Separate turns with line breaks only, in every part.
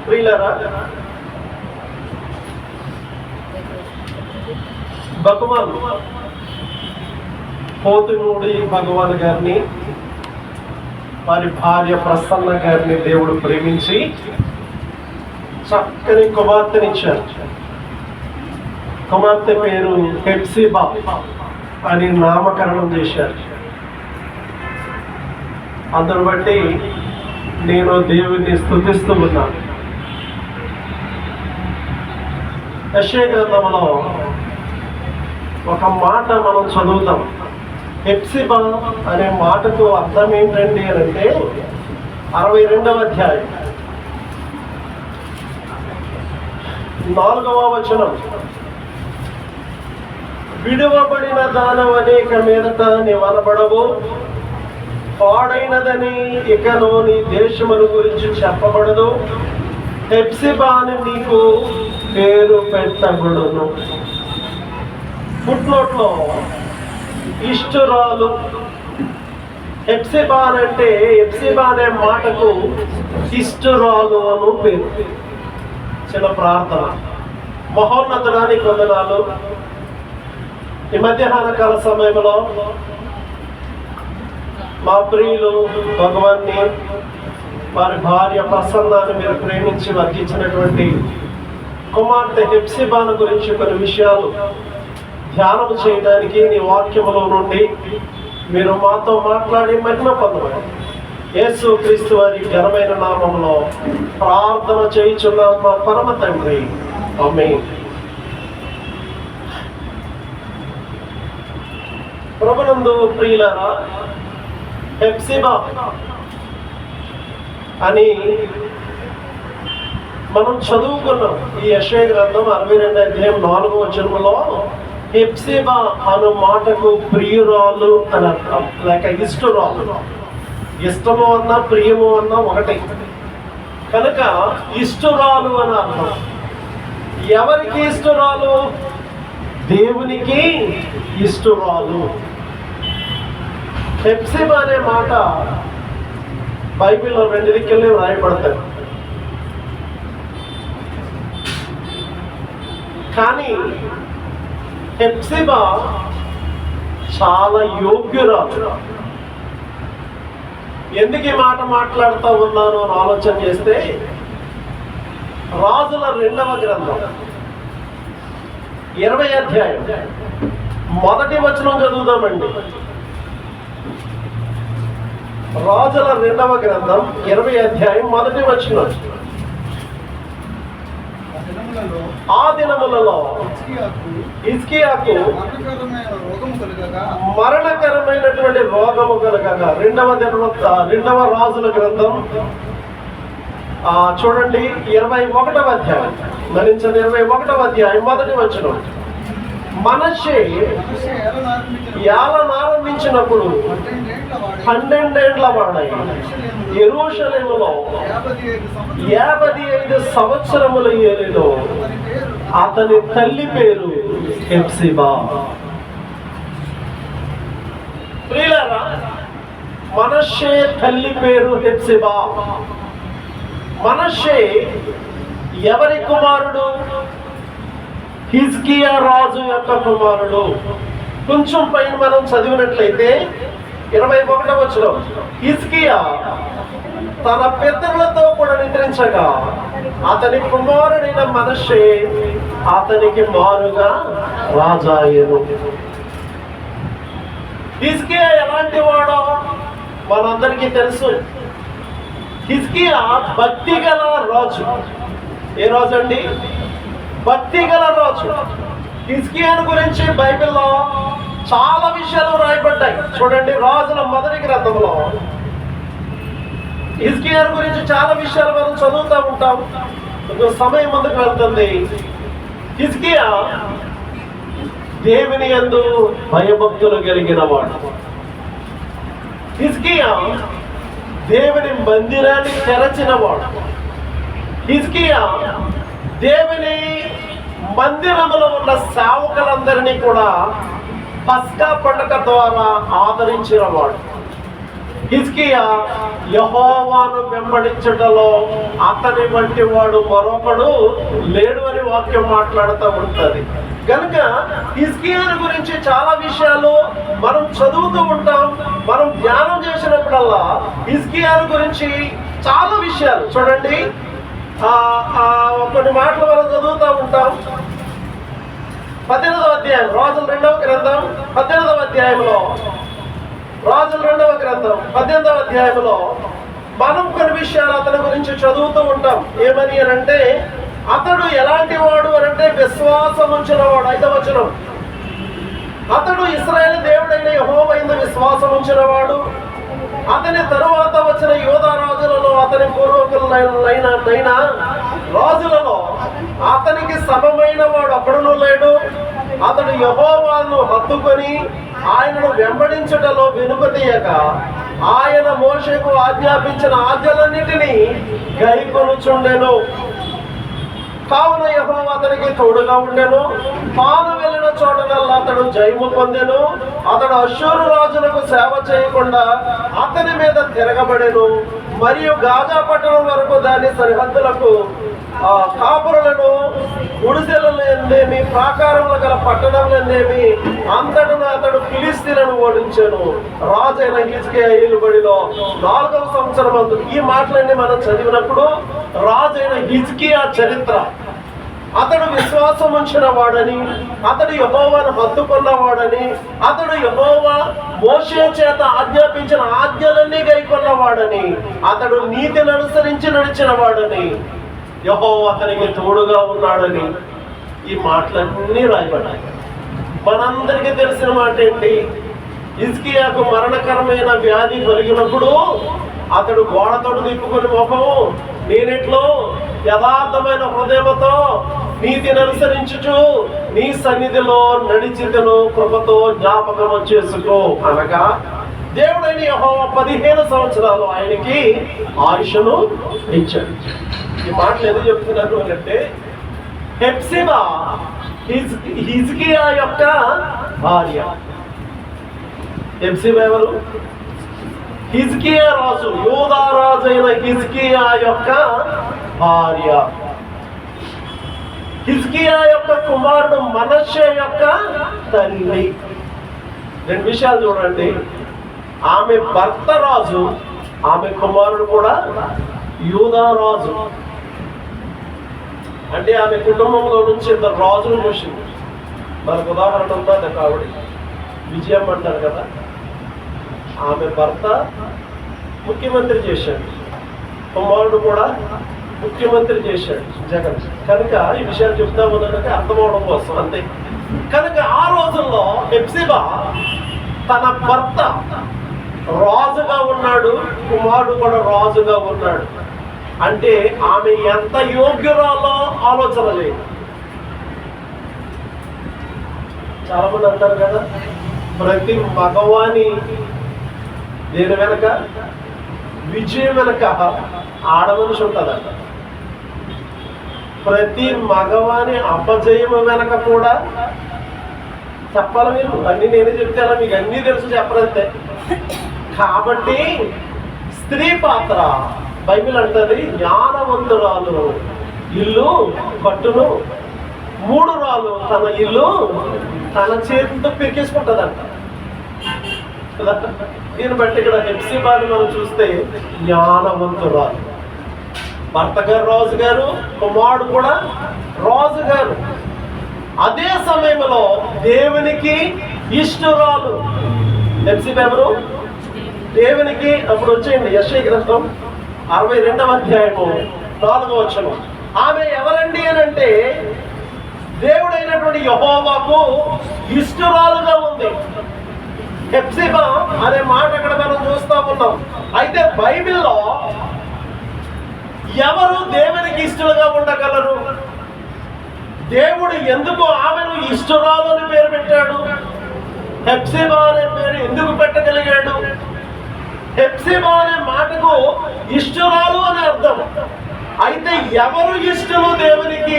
ప్రియులారా, భగవాన్ పోతునూడి భగవాన్ గారిని, వారి భార్య ప్రసన్న గారిని దేవుడు ప్రేమించి చక్కని కుమార్తెనిచ్చారు. కుమార్తె పేరు హెప్సిబా అని నామకరణం చేశారు. అందును బట్టి నేను దేవుని స్తుతిస్తూ ఉన్నాను. యెషయా గ్రంథంలో ఒక మాట మనం చదువుతాం. హెప్సిబా అనే మాటకు అర్థం ఏంటండి అని అంటే 62వ అధ్యాయం 4వ వచనం, విడువబడిన దానవ అనేక మీదట నివనబడవు, పాడైనదని ఇకను నీ దేశముల గురించి చెప్పబడదు, హెప్సిబా అని నీకు పేరు పెట్టబడును. ఫుట్నోట్లో ఇష్టురాలు హెప్సిబా అంటే, హెప్సిబా అనే మాటకు ఇష్టురాలు అను పేరు. చిన్న ప్రార్థన. మహోన్నతుడానికి వందనాలు. ఈ మధ్యాహ్న కాల సమయంలో మా ప్రియులు భగవాన్ని, వారి భార్య ప్రసన్నాన్ని మీరు ప్రేమించి వర్తించినటువంటి కుమార్తె హెప్సిబాను గురించి కొన్ని విషయాలు ధ్యానం చేయడానికి నీ వాక్యములో నుండి మీరు మాతో మాట్లాడి మహిమ పొందమని యేసు క్రీస్తు వారి ఘనమైన నామములో ప్రార్థన చేయుచున్నాం మా పరమ తండ్రి, ఆమేన్. ప్రభునందు ప్రియులారా, హెప్సిబా అని మనం చదువుకున్నాం. ఈ యెషయా గ్రంథం 62వ అధ్యాయం 4వ వచనంలో హెప్సిబా అను మాటకు ప్రియురాలు అని అర్థం, లేక ఇష్టరాలు. ఇష్టము అన్నా ప్రియము అన్నా ఒకటి కనుక ఇష్టరాలు అని అర్థం. ఎవరికి ఇష్టరాలు? దేవునికి ఇష్టరాలు. హెప్సిబా అనే మాట బైబిల్లో 2 దిక్కుల్ని వ్రాయబడతాయి. కానీ హెప్సిబా చాలా యోగ్యురాలు. ఎందుకు ఈ మాట మాట్లాడుతూ ఉన్నాను అని ఆలోచన చేస్తే, రాజుల 2వ గ్రంథం 20వ అధ్యాయం 1వ వచనం చదువుదామండి. రాజుల 2వ గ్రంథం 20వ అధ్యాయం 1వ వచనం. ఆ దినములలో హిజ్కియాకు మరణకరమైనటువంటి రోగము కలగగా, 2వ రాజుల గ్రంథం చూడండి 21వ అధ్యాయం, మరించిన 21వ అధ్యాయం 1వ వచనం. మనష్షే ఏలనారంభించినప్పుడు 12 ఏండ్ల వాడై యెరూషలేములో 55 సంవత్సరముల ఏలిలో అతని తల్లి పేరు హెప్సిబా. ప్రియులారా, మనష్షే తల్లి పేరు హెప్సిబా. మనష్షే ఎవరి కుమారుడు? హిజ్కియా రాజు యొక్క కుమారుడు. కొంచెం పైన మనం చదివినట్లయితే 21వ వచనం, హిజ్కియా తన పితరులతో కూడా నిద్రించగా అతని కుమారుడైన మనష్షే అతనికి మారుగా రాజాయను. హిజ్కియా ఎలాంటి వాడో మనందరికీ తెలుసు. హిజ్కియా భక్తి గల రాజు. ఏ రాజు అండి? భక్తి గల రాజు. హిజ్కియాను గురించి బైబిల్లో చాలా విషయాలు రాయబడ్డాయి. చూడండి, రాజుల 1వ గ్రంథంలో హిజ్కియాను గురించి చాలా విషయాలు మనం చదువుతూ ఉంటాం. సమయం ముందుకు వెళ్తుంది. హిజ్కియా దేవుని యందు భయభక్తులు కలిగిన వాడు. హిజ్కియా దేవుని మందిరాన్ని తెరచిన వాడు. హిజ్కియా దేవుని మందిరములో ఉన్న సేవకులందరినీ కూడా పస్కా పండుగ ద్వారా ఆదరించిన వాడు. హిజ్కియా యెహోవాను వెంబడించుటలో అతని వంటి వాడు మరొకడు లేడు అని వాక్యం మాట్లాడుతూ ఉంటుంది. కనుక హిజ్కియాను గురించి చాలా విషయాలు మనం చదువుతూ ఉంటాం. మనం ధ్యానం చేసినప్పుడల్లా హిజ్కియాను గురించి చాలా విషయాలు చూడండి. కొన్ని మాటలు మనం చదువుతూ ఉంటాం. 18వ అధ్యాయం రాజుల 2వ గ్రంథం 18వ అధ్యాయంలో రాజుల 2వ గ్రంథం 18వ అధ్యాయంలో మనం కొన్ని విషయాలు అతని గురించి చదువుతూ ఉంటాం. ఏమని అని అంటే, అతడు ఎలాంటి వాడు అని అంటే విశ్వాసం ఉంచిన వాడు. 5వ వచనం, అతడు ఇశ్రాయేలు దేవుడైన యెహోవా యందు విశ్వాసం ఉంచిన వాడు. అతని తరువాత వచ్చిన యోధా రాజులలో అతని పూర్వకులైన రాజులలో అతనికి సమమైన వాడు అప్పుడును లేడు. అతడు యెహోవాను హత్తుకొని ఆయనను వెంబడించుటలో వెనుకతీయక ఆయన మోషేకు ఆజ్ఞాపించిన ఆజ్ఞలన్నిటినీ గైకొనుచుండెను. కావున యెహోవా అతనికి తోడుగా ఉండెను. తాను వెళ్ళిన చోటనల్లా అతడు జయము పొందెను. అతడు అష్షూరు రాజులకు సేవ చేయకుండా అతని మీద తిరగబడెను. మరియు గాజా పట్టణం వరకు దాని సరిహద్దులకు కాపురులను, గుడిసెలనేమి, ప్రాకారములు గల పట్టణంలోనేమి అంతటను అతడు ఫిలిస్తీన్లను ఓడించెను. రాజైన హిజ్కియా ఏలుబడిలో 4వ సంవత్సరం అందు. ఈ మాటలన్నీ మనం చదివినప్పుడు రాజైన హిజ్కియా చరిత్ర, అతడు విశ్వాసం ఉంచిన వాడని, అతడు యెహోవాను హత్తుకున్నవాడని, అతడు యెహోవా మోషే చేత ఆజ్ఞాపించిన ఆజ్ఞలన్నీ గైకొన్నవాడని, అతడు నీతిని అనుసరించి నడిచిన వాడని, యెహోవా అతనికి తోడుగా ఉన్నాడని ఈ మాటలన్నీ రాయబడ్డాయి. మనందరికీ తెలిసిన మాట ఏంటి? హిజ్కియాకు మరణకరమైన వ్యాధి కలిగినప్పుడు అతడు గోడతోడు తిప్పుకుని ముఖం నేనెట్లో యథార్థమైన హృదయముతో నీతిని అనుసరించుచు నీ సన్నిధిలో నడిచితను కృపతో జ్ఞాపకం చేసుకో అనగా దేవుడైన యెహోవా 15 సంవత్సరాలు ఆయనకి ఆయుషను ఇచ్చాడు. ఈ మాటలు ఎందుకు చెప్తున్నారు అంటే, హెప్సిబా హిజ్కియా యొక్క భార్య. హెప్సిబా ఎవరు? హిజ్కియా రాజు, యూదా రాజు అయిన హిజ్కియా యొక్క భార్య. హిజ్కియా యొక్క కుమారుడు మనష్షే యొక్క తల్లి. 2 విషయాలు చూడండి. ఆమె భర్త రాజు, ఆమె కుమారుడు కూడా యూదా రాజు. అంటే ఆమె కుటుంబంలో నుంచి 2 రాజులు మోసింది. మనకు ఉదాహరణ ఉంటుంది, కావిడ విజయం అంటారు కదా. ఆమె భర్త ముఖ్యమంత్రి చేశాడు, కుమారుడు కూడా ముఖ్యమంత్రి చేశాడు, జగన్. కనుక ఈ విషయాలు చెప్తా ఉన్నదంటే అర్థమవడం కోసం అంతే. కనుక ఆ రోజుల్లో హెప్సిబా తన భర్త రాజుగా ఉన్నాడు, కుమారుడు కూడా రాజుగా ఉన్నాడు. అంటే ఆమె ఎంత యోగ్యురాలో ఆలోచన లేదు. చాలా మంది అంటారు కదా, ప్రతి మగవాని దేని వెనక, విజయం వెనక ఆడమనిషి ఉంటుందంట. ప్రతి మగవాని అపజయం వెనక కూడా చెప్పాలి. మీరు అన్ని నేనే చెప్తాను, మీకు అన్నీ తెలుసు చెప్పరంతే. కాబట్టి స్త్రీ పాత్ర బైబిల్ అంటది, జ్ఞానవంతురాలు ఇల్లు కట్టును, 3 రాళ్ళు తన ఇల్లు తన చేతితో పిరికేసుకుంటుందంట. దీన్ని బట్టి ఇక్కడ హెప్సిబాని మనం చూస్తే జ్ఞానవంతురాలు. భర్త గారు రాజు గారు, కుమారుడు కూడా రాజు గారు. అదే సమయంలో దేవునికి ఇష్టురాలు. హెప్సిబా ఎవరు? దేవునికి. అప్పుడు వచ్చేయండి యెషయా గ్రంథం 62వ అధ్యాయము 4వ వచనం. ఆమె ఎవరండి అని అంటే దేవుడైనటువంటి యెహోవాకు ఇష్టురాలుగా ఉంది. హెప్సిబా అనే మాట అక్కడ మనం చూస్తా ఉన్నాం. అయితే బైబిల్లో ఎవరు దేవునికి ఇష్టలుగా ఉండగలరు? దేవుడు ఎందుకు ఆమెను ఇష్టురాలు అని పేరు పెట్టాడు? హెప్సిబా అనే పేరు ఎందుకు పెట్టగలిగాడు? హెప్సిబా అనే మాటకు ఇష్టురాలు అని అర్థం. అయితే ఎవరు ఇష్టలు దేవునికి?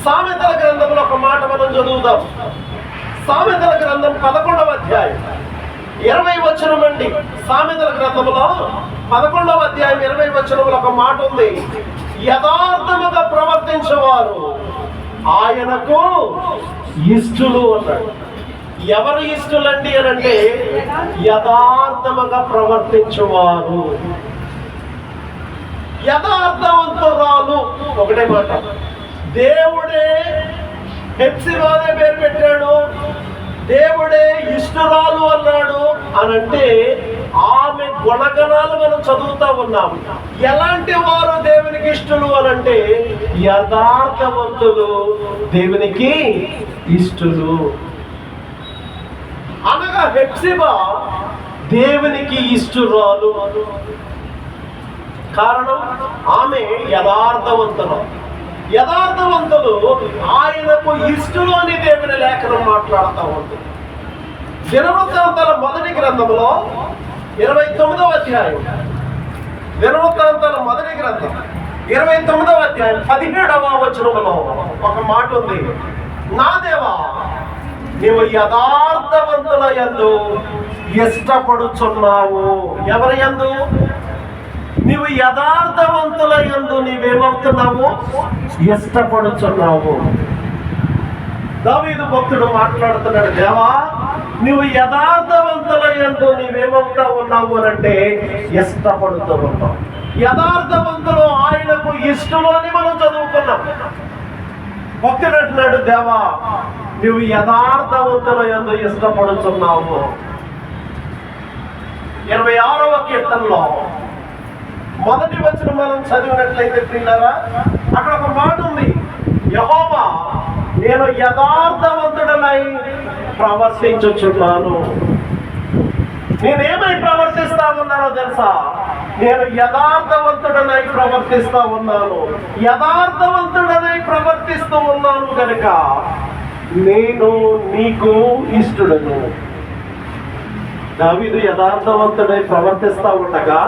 సామెతల గ్రంథంలో ఒక మాట మనం చదువుదాం. సామెతల గ్రంథం 11వ అధ్యాయం 20 వచనం అండి. సామెతల గ్రంథంలో 11వ అధ్యాయం 20 వచనంలో ఒక మాట ఉంది. యథార్థముగా ప్రవర్తించేవారు ఆయనకు ఇష్టలు అన్నాడు. ఎవరు ఇష్టలండి అని అంటే యథార్థముగా ప్రవర్తించేవారు. యథార్థవంతురాలు ఒకటే మాట. దేవుడే హెప్సిబానే పేరు పెట్టాడు, దేవుడే ఇష్టరాలు అన్నాడు అనంటే ఆమె గుణగణాలు మనం చదువుతా ఉన్నాం. ఎలాంటి వారు దేవునికి ఇష్టలు అనంటే యథార్థవంతులు దేవునికి ఇష్టలు. అనగా హెప్సిబా దేవునికి ఇష్టరాలు. కారణం ఆమె యథార్థవంతులు. యథార్థవంతులు ఆయనకు ఇష్టలు అని దేవుని లేఖనం మాట్లాడుతూ ఉంది. దినవృత్తాంతాల మొదటి గ్రంథంలో 29వ అధ్యాయం, దినవృత్తాంతాల మొదటి గ్రంథం 29వ అధ్యాయం 17వ వచనంలో ఒక మాట ఉంది. నా దేవా, నీవు యథార్థవంతుల యందు ఇష్టపడుచున్నావు. ఎవరి యందు? నీవు యథార్థవంతుల యందు నీవేమవుతున్నావు? ఇష్టపడుచున్నావు. దావీదు భక్తుడు మాట్లాడుతున్నాడు, దేవా నువ్వు యథార్థవంతుల యందు నీవేమవుతా ఉన్నావు అని అంటే ఇష్టపడుతూ ఉన్నావు. యథార్థవంతులు ఆయనకు ఇష్టలు అని మనం చదువుకున్నాం. భక్తుడు అంటున్నాడు, దేవా నువ్వు యథార్థవంతుల యందు ఇష్టపడుచున్నావు. 26వ కీర్తనలో మొదటి వచనం మనం చదివినట్లయితే ప్రియులారా, అక్కడ ఒక మాట ఉంది. యెహోవా, నేను యథార్థవంతుడనై ప్రవర్తించుచున్నాను. నేనేమై ప్రవర్తిస్తా ఉన్నానో తెలుసా? నేను యథార్థవంతుడనై ప్రవర్తిస్తా ఉన్నాను. యథార్థవంతుడనై ప్రవర్తిస్తూ ఉన్నాను కనుక నేను నీకు ఇష్టడను. దావీదు యథార్థవంతుడై ప్రవర్తిస్తా ఉండగా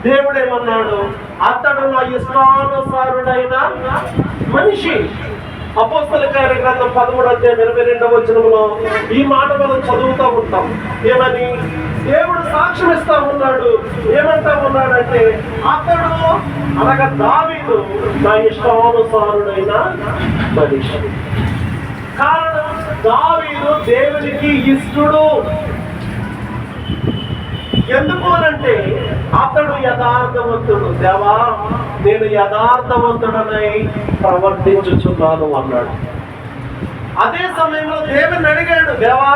దేవుడేమన్నాడు? అతడు నా ఇష్టానుసారుడైన మనిషి. అపోస్తల కార్యగ్రంథం 13వ అధ్యాయం 22వ వచనంలో ఈ మాట మనం చదువుతూ ఉంటాం. ఏమని? దేవుడు సాక్ష్యం ఇస్తా ఉన్నాడు. ఏమంటా ఉన్నాడంటే, అతడు అనగా దావీదు నా ఇష్టానుసారుడైన మనిషి. కారణం, దావీదు దేవునికి ఇష్టడు. ఎందుకు అనంటే అతడు యథార్థవంతుడు. దేవా నేను యథార్థవంతుడనై ప్రవర్తించుచున్నాను అన్నాడు. అదే సమయంలో దేవుని అడిగాడు, దేవా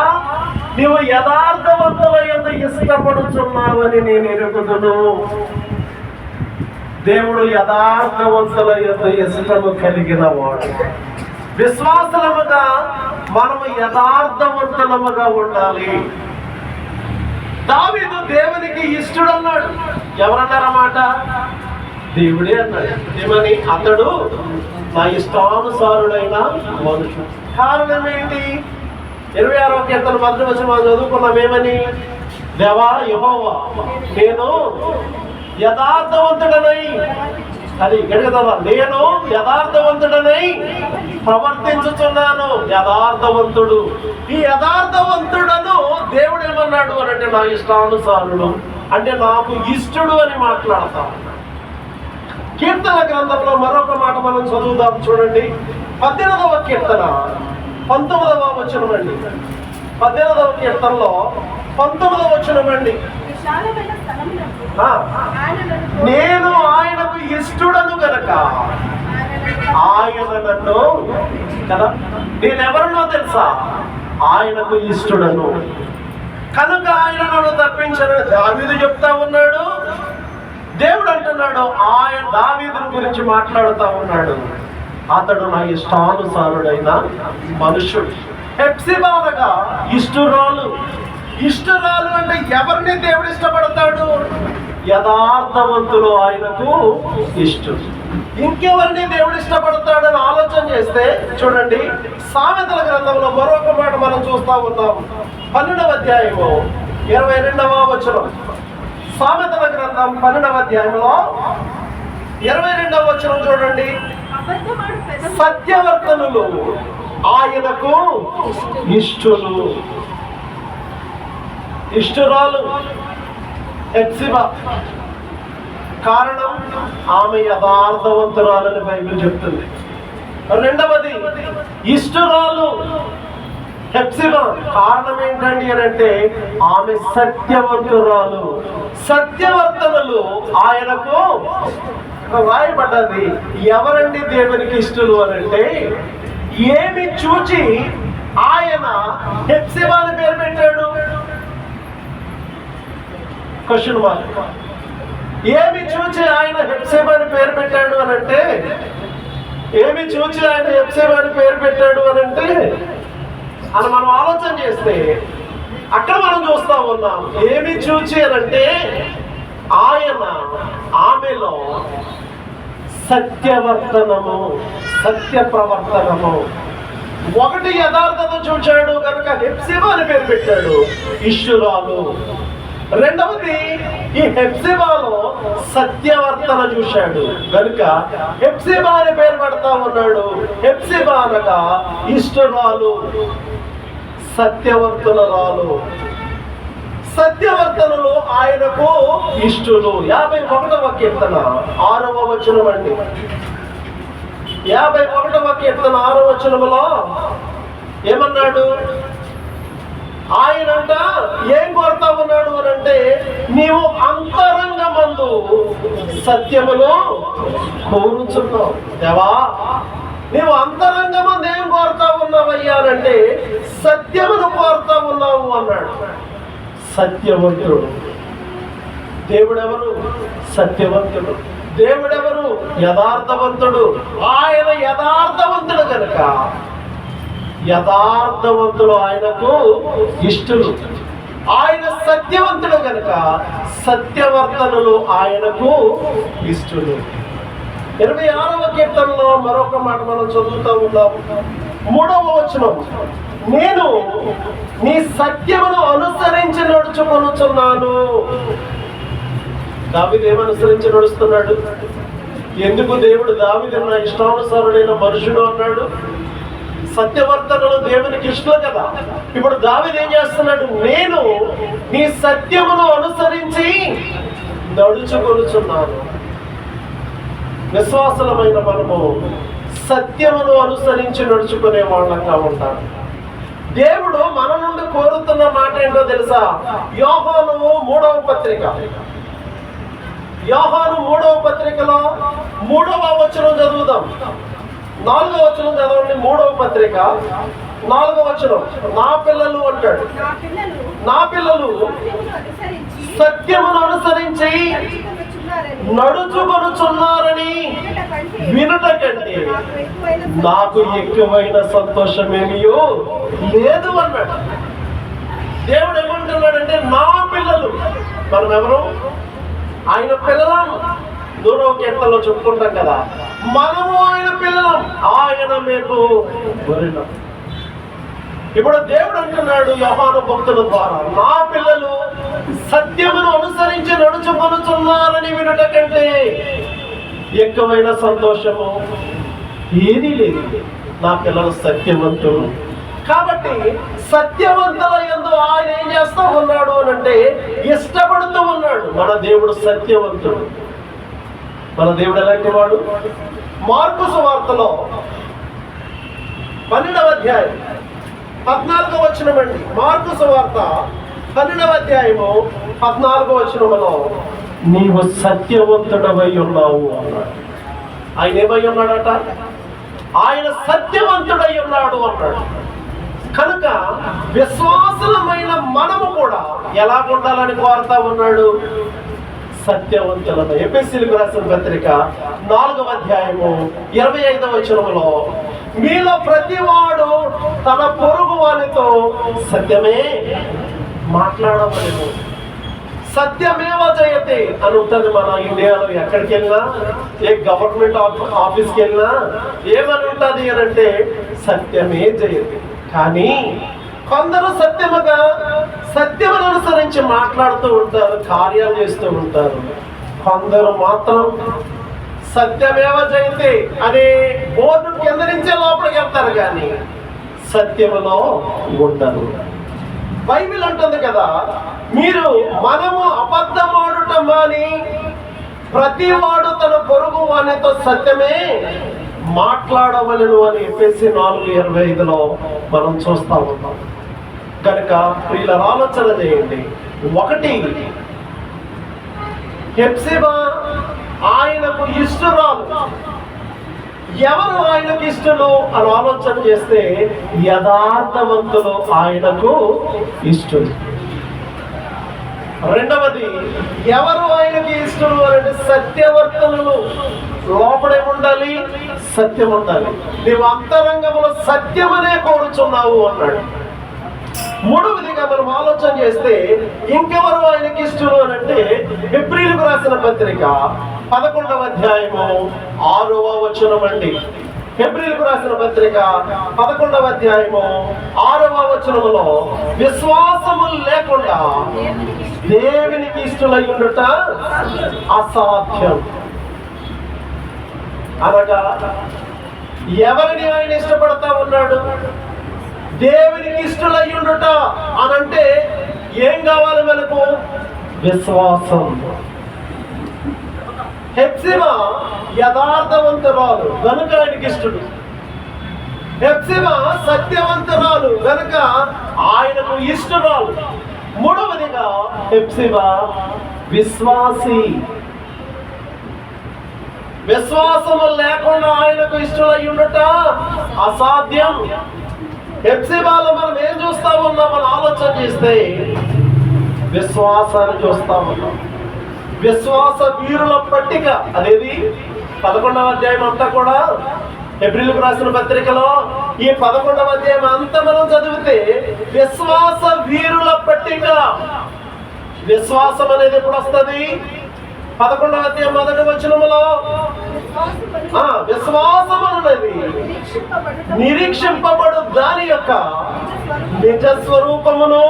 నీవు యథార్థవంతుల యందు ఇష్టపడుచున్నావని నేను ఎరుగుదును. దేవుడు యథార్థవంతుల యందు ఇష్టము కలిగిన వాడు. విశ్వాసముగా మనము యథార్థవంతులముగా ఉండాలి. దావీదు దేవునికి ఇష్టడు అన్నాడు. ఎవరన్నారన్నమాట? దేవుడే అన్నాడు. ఏమని? అతడు నా ఇష్టానుసారుడైన మనుషుడు. కారణం ఏంటి? 26వ కీర్తన 1వ వచనం మనం చదువుకున్నాం. ఏమని? దేవా యెహోవా, నేను యథార్థవంతుడనై, అది గడిగదవా, నేను యథార్థవంతుడనై ప్రవర్తించుతున్నాను. యథార్థవంతుడు. ఈ యథార్థవంతుడను దేవుడు ఏమన్నాడు అని అంటే నా ఇష్టానుసారుడు, అంటే నాకు ఇష్టడు అని మాట్లాడతాను. కీర్తన గ్రంథంలో మరొక మాట మనం చదువుదాం. చూడండి, 18వ కీర్తన 19వ వచనం అండి. 18వ కీర్తనలో 19వ వచనం అండి. నేను ఆయనకు ఇష్టడను గనక ఆయన నన్ను, కదా నేనెవరినో తెలుసా? ఆయనకు ఇష్టడను కనుక ఆయన నన్ను తప్పించను దావీదు చెప్తా ఉన్నాడు. దేవుడు అంటున్నాడు, ఆయన దావీదుని గురించి మాట్లాడుతా ఉన్నాడు, అతడు నా ఇష్టానుసారుడైన మనుషుడు. హెప్సిబాగా ఇష్టరాలు. ఇష్టరాలు అంటే ఎవరిని దేవుడు ఇష్టపడతాడు? యథార్థవంతులు ఆయనకు ఇష్టం. ఇంకెవరిని దేవుడు ఇష్టపడతాడని ఆలోచన చేస్తే చూడండి, సామెతల గ్రంథంలో మరొక మాట మనం చూస్తా ఉన్నాం. 12వ అధ్యాయము 22వ వచనం. సామెతల గ్రంథం 12వ అధ్యాయంలో 22వ వచనం చూడండి. సత్యవర్తనులు ఆయనకు ఇష్టలు. ఇష్టురాలు హెప్సిబా. కారణం, ఆమె యథార్థవంతురాలని బైబిల్ చెప్తుంది. రెండవది ఇష్టురాలు హెప్సిబా. కారణం ఏంటండి అని అంటే ఆమె సత్యవంతురాలు. సత్యవర్తనలు ఆయనకు రాయబడ్డది. ఎవరండి దేవునికి ఇష్టలు అని అంటే, ఏమి చూచి ఆయన హెప్సిబా అని పేరు పెట్టాడు? Question mark. ఏమి చూచి ఆయన హెప్సిబా అని పేరు పెట్టాడు అని అంటే, ఏమి చూచి ఆయన హెప్సిబా అని పేరు పెట్టాడు అని అంటే అని మనం ఆలోచన చేస్తే అక్కడ మనం చూస్తా ఉన్నాం. ఏమి చూచి అని అంటే ఆయన ఆమెలో సత్యవర్తనము, సత్య ప్రవర్తనము. ఒకటి యథార్థత చూచాడు కనుక హెప్సిబా అని పేరు పెట్టాడు, ఇష్టురాలు. రెండవది, ఈ హెప్సిబాలో సత్యవర్తన చూశాడు కనుక హెప్సిబా అని పేరు పెడతా ఉన్నాడు. హెప్సిబా అనగా ఇష్టురాలు, సత్యవర్తనురాలు. సత్యవర్తనులు ఆయనకు ఇష్టులు. 51వ కీర్తన 6వ వచనం అండి. 51వ కీర్తన 6వ వచనములో ఏమన్నాడు? ఆయనంట ఏం కోరుతా ఉన్నాడు అని అంటే, నీవు అంతరంగమందు సత్యమును కోరుచున్నావు. దేవా, నీవు అంతరంగమందు ఏం కోరుతా ఉన్నావయ్యా అంటే సత్యమును కోరుతా ఉన్నావు అన్నాడు. సత్యవంతుడు. దేవుడెవరు? సత్యవంతుడు. దేవుడెవరు? యథార్థవంతుడు. ఆయన యథార్థవంతుడు కనుక యథార్థవంతులు ఆయనకు ఇష్టలు. ఆయన సత్యవంతుడు కనుక సత్యవర్తనులు ఆయనకు ఇష్టలు. 26వ కీర్తనలో మరొక మాట మనం చదువుతూ ఉన్నాము. 3వ వచనం, నేను నీ సత్యమును అనుసరించి నడుచుకొనుచున్నాను. దావీదు ఏమనుసరించి నడుస్తున్నాడు? ఎందుకు దేవుడు దావీదు నా ఇష్టానుసారుడైన మనుషుడు అన్నాడు? సత్యవర్తనలు దేవునికి ఇష్టం కదా. ఇప్పుడు దావీదు ఏం చేస్తున్నాడు? నేను నీ సత్యమును అనుసరించి నడుచుకొనుచున్నాను. విశ్వాసులమైన మనము సత్యమును అనుసరించి నడుచుకునే వాళ్ళంగా ఉంటారు. దేవుడు మన నుండి కోరుతున్న మాట ఏంటో తెలుసా? యోహాను 3వ పత్రిక, యోహాను 3వ పత్రికలో 3వ వచనం చదువుదాం. 4వ వచనం చదవండి. 3వ పత్రిక 4వ వచనం. నా పిల్లలు అంటాడు, నా పిల్లలు సత్యమును అనుసరించి నడుచుకొనుచున్నారని వినుట కంటే నాకు ఎక్కువైన సంతోషమేమియో లేదు అన్నాడు. దేవుడు ఏమంటున్నాడంటే, నా పిల్లలు. మనం ఎవరు? ఆయన పిల్లలం. 2వ కీర్తనలో చెప్పుకుంటాం కదా, మనము ఆయన పిల్లలం, ఆయన మీకు గొర్రెలం. ఇప్పుడు దేవుడు అంటున్నాడు యోహాను భక్తుల ద్వారా, నా పిల్లలు సత్యమును అనుసరించి నడుచుకొనుచున్నారని వినుట కంటే ఎక్కువైన సంతోషము ఏదీ లేదు. నా పిల్లలు సత్యవంతులు. కాబట్టి సత్యవంతుల యందు ఆయన ఏం చేస్తూ ఉన్నాడు అని అంటే ఇష్టపడుతూ ఉన్నాడు. మన దేవుడు సత్యవంతుడు. మన దేవుడు ఎలాంటి వాడు? మార్కు సువార్తలో 12వ అధ్యాయం 14వ వచనం అండి. మార్కు సువార్త 12వ అధ్యాయము 14వ వచనములో నీవు సత్యవంతుడవై ఉన్నావు అన్నాడు. ఆయన ఏమై ఉన్నాడట? ఆయన సత్యవంతుడై ఉన్నాడు అన్నాడు. కనుక విశ్వాసులమైన మనము కూడా ఎలా ఉండాలని కోరుతా ఉన్నాడు? సత్యవంతులను. ఎఫెసీయులకు రాసిన పత్రిక 4వ అధ్యాయము 25వ వచనములో మీలో ప్రతివాడు తన పొరుగు వానితో సత్యమే మాట్లాడవలెను. సత్యమేవ జయతే అని ఉంటుంది మన ఇండియాలో. ఎక్కడికి వెళ్ళినా, ఏ గవర్నమెంట్ ఆఫీస్కి వెళ్ళినా ఏమని ఉంటుంది అని అంటే సత్యమే జయతే. కానీ కొందరు సత్యమును అనుసరించి మాట్లాడుతూ ఉంటారు, కార్యాలు చేస్తూ ఉంటారు. కొందరు మాత్రం సత్యమేవ జయతే అనే బోర్డు కింద నుంచే లోపలికి వెళ్తారు, కానీ సత్యములో ఉండరు. బైబిల్ అంటుంది కదా, మనము అబద్ధమాడుట మాని ప్రతివాడు తన పొరుగు వానితో సత్యమే మాట్లాడవలను అని ఎఫెసీ 4:25 మనం చూస్తా ఉంటాం. కనుక వీళ్ళ ఆలోచన చేయండి. ఒకటి, హెప్సిబా ఆయనకు ఇష్టరాలు. ఎవరు ఆయనకు ఇష్టలు అని ఆలోచన చేస్తే యథార్థవంతులు ఆయనకు ఇష్టలు. రెండవది, ఎవరు ఆయనకి ఇష్టలు అంటే సత్యవర్తనులు. లోపడేముండాలి? సత్యం ఉండాలి. నీవు అంతరంగంలో సత్యమనే కోరుచున్నావు అన్నాడు. మూడవదిగా మనం ఆలోచన చేస్తే ఇంకెవరు ఆయనకి ఇష్టలు అని అంటే హెబ్రీయులకు రాసిన పత్రిక 11వ అధ్యాయము 6వ వచనం అండి. హెబ్రీయులకు రాసిన పత్రిక 11వ అధ్యాయము 6వ వచనములో, విశ్వాసము లేకుండా దేవునికి ఇష్టలై ఉండుట అసాధ్యం. అనగా ఎవరిని ఆయన ఇష్టపడతా ఉన్నాడు? దేవునికి ఇష్టలై ఉండుట అనంటే ఏం కావాలి మనకు? విశ్వాసం. హెప్సిబా యథార్థవంతురాలు కనుక ఆయనకి ఇష్టడు. హెప్సిబా సత్యవంతురాలు కనుక ఆయనకు ఇష్టరాలు. మూడవదిగా హెప్సిబా విశ్వాసి. విశ్వాసము లేకుండా ఆయనకు ఇష్టలై ఉండుట అసాధ్యం. హెప్సిబాలో మనం ఏం చూస్తా ఉన్నాం? మనం ఆలోచన చేస్తే విశ్వాసాన్ని చూస్తా ఉన్నాం. విశ్వాస వీరుల పట్టిక అనేది 11వ అధ్యాయం అంతా కూడా హెబ్రీయులకు రాసిన పత్రికలో ఈ 11వ అధ్యాయం అంతా మనం చదివితే విశ్వాస వీరుల పట్టిక. విశ్వాసం అనేది ఎప్పుడు వస్తుంది? 11వ అధ్యాయం 1వ వచనములో విశ్వాసం అనేది నిరీక్షింపబడు దాని యొక్క నిజ స్వరూపమును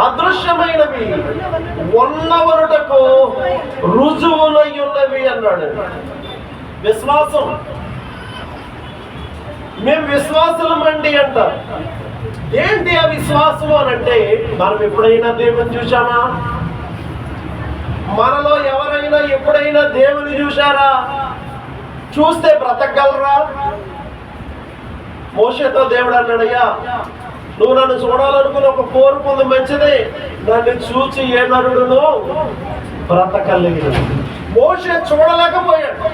అదృశ్యమైనవి ఉన్నవరుటకు రుజువులై ఉన్నవి అన్నాడు. విశ్వాసం. మేము విశ్వాసులమండి అంటారు. ఏంటి ఆ విశ్వాసం అని అంటే, మనం ఎప్పుడైనా దేవుని చూశామా? మనలో ఎవరైనా ఎప్పుడైనా దేవుని చూశారా? చూస్తే బ్రతకగలరా? మోషేతో దేవుడు అన్నాడయ్యా, నువ్వు నన్ను చూడాలనుకుని ఒక కోరిక ఉంది, మంచిదే, నన్ను చూచి ఏ నరుడును బ్రతకలేదు. మోషే చూడలేకపోయాడు.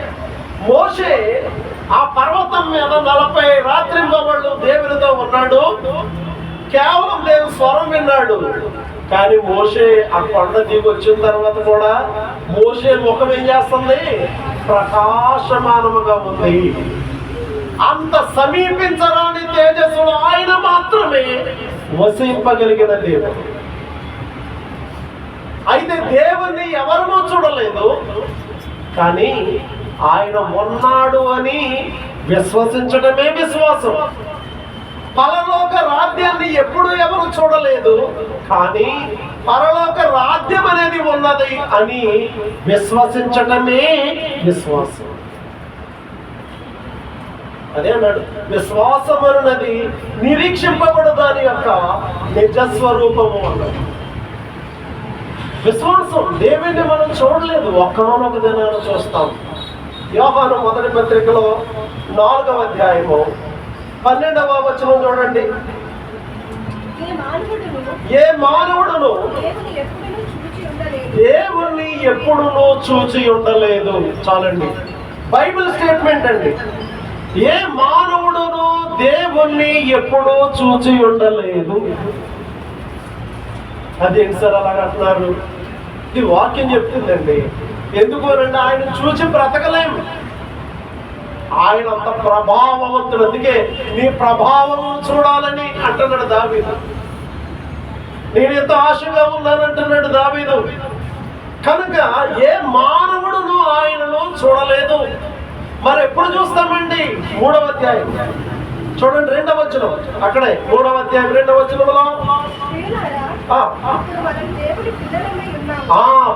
మోషే ఆ పర్వతం మీద 40 రాత్రింబవళ్ళు దేవునితో ఉన్నాడు. కేవలం దేవుని స్వరం విన్నాడు. కానీ మోషే ఆ కొండ దిగి వచ్చిన తర్వాత కూడా మోషే ముఖం ఏం చేస్తుంది? ప్రకాశమానముగా ఉంది. అంత సమీపించరాని తేజస్సులో ఆయన మాత్రమే వసింపగలిగిన దేవుడు. అయితే దేవుణ్ణి ఎవరినో చూడలేదు, కానీ ఆయన ఉన్నాడు అని విశ్వసించడమే విశ్వాసం. పరలోక రాజ్యాన్ని ఎప్పుడు ఎవరు చూడలేదు, కానీ పరలోక రాజ్యం అనేది ఉన్నది అని విశ్వసించడమే విశ్వాసం. అదే అన్నాడు, విశ్వాసం అన్నది నిరీక్షింపబడు దాని యొక్క నిజస్వరూపము అన్నది. విశ్వాసం. దేవుణ్ణి మనం చూడలేదు, ఒక్కనొక దినాన్ని చూస్తాం. యోహాను మొదటి పత్రికలో 4వ అధ్యాయము 12వ వచనం చూడండి. ఏ మానవుడును దేవుణ్ణి ఎప్పుడునూ చూచి ఉండలేదు. చాలండి, బైబిల్ స్టేట్మెంట్ అండి. ఏ మానవుడును దేవుణ్ణి ఎప్పుడూ చూచి ఉండలేదు. అదేంటి సార్ అలాగ అంటున్నారు? ఇది వాక్యం చెప్తుందండి. ఎందుకు అంటే ఆయన చూచి బ్రతకలేము. ఆయన అంత ప్రభావవంతుడు. అందుకే నీ ప్రభావం చూడాలని అంటున్నాడు దావీదు. నేను ఎంతో ఆశగా ఉన్నానంటున్నాడు దావీదు. కనుక ఏ మానవుడును ఆయనను చూడలేదు. మరి ఎప్పుడు చూస్తామండి? 3వ అధ్యాయం చూడండి, 2వ వచనం. అక్కడే 3వ అధ్యాయం 2వ వచనంలో,